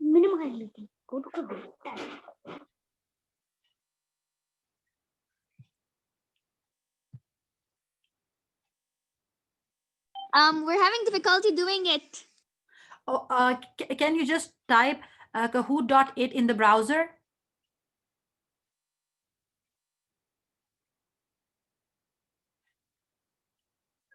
Minimize it. Go to computer. We're having difficulty doing it. Oh, can you just type kahoot.it in the browser?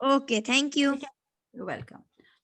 Okay, thank you. You're welcome.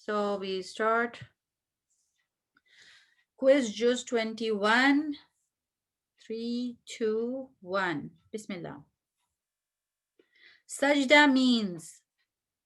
So we start quiz juice 21. 3, 2, 1. Bismillah. Sajda means,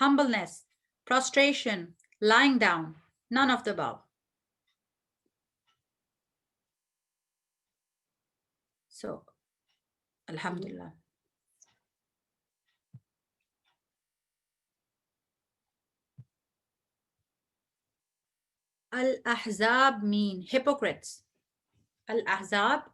Humbleness, prostration, lying down, none of the above. So, Alhamdulillah. Al-Ahzab mean hypocrites. Al-Ahzab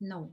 No,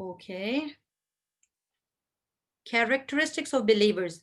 Okay. Characteristics of believers,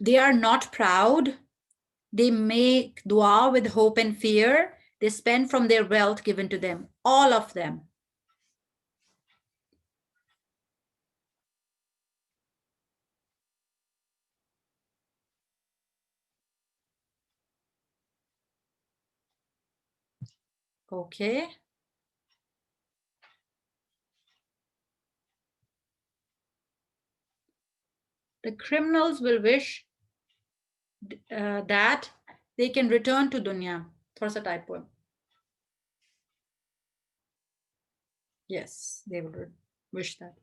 They are not proud. They make dua with hope and fear. They spend from their wealth given to them. All of them. Okay. The criminals will wish that they can return to dunya. Thoda sa typo. Yes, they will wish that.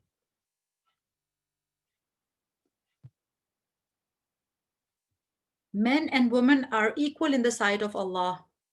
Men and women are equal in the sight of Allah.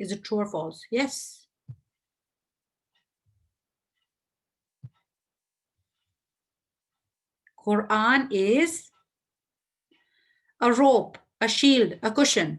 Is it true or false? Yes. Quran is a rope, a shield, a cushion.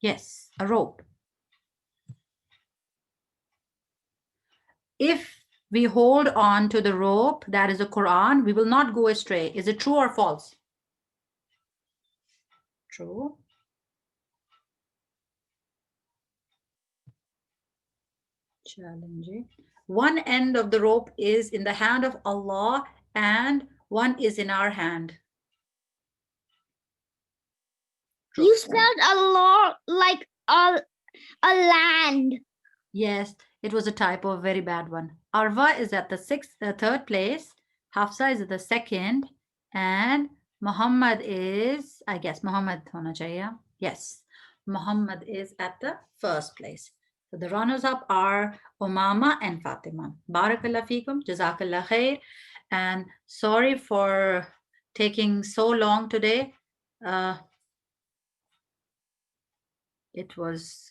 Yes, a rope. If we hold on to the rope, that is the Quran, we will not go astray. Is it true or false? True. Challenging. One end of the rope is in the hand of Allah and one is in our hand. True. You spelled Allah like a land. Yes, it was a typo, a very bad one. Arwa is at the third place. Hafsa is at the second. And Muhammad is, I guess, Muhammad hona chahiye. Yes, Muhammad is at the first place. So the runners-up are Umama and Fatima. Barakallah feekum, Jazakallah khair. And sorry for taking so long today. It was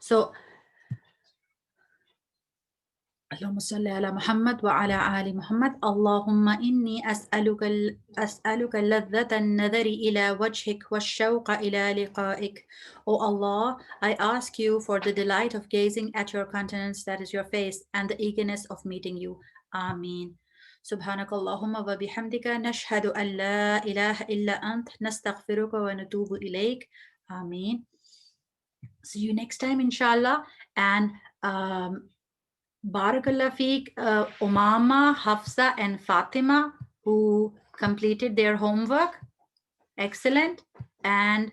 So اللهم صل على محمد وعلى آل محمد. اللهم إني أسألك لذة النظر إلى وجهك والشوق إلى لقائك. O Allah, I ask you for the delight of gazing at your countenance, that is your face, and the eagerness of meeting you. Ameen. سبحانك اللهم وبحمدك نشهد أن لا إله إلا أنت نستغفرك ونتوب إليك. Ameen. See you next time, inshallah. And Barakallah Feek, Umama, Hafsa, and Fatima, who completed their homework. Excellent. And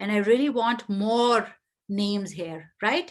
And I really want more names here, right?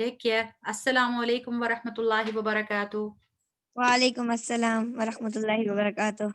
Take care. Assalamu alaikum wa rahmatullahi wa barakatuh. Wa alaikum assalam wa rahmatullahi wa barakatuh.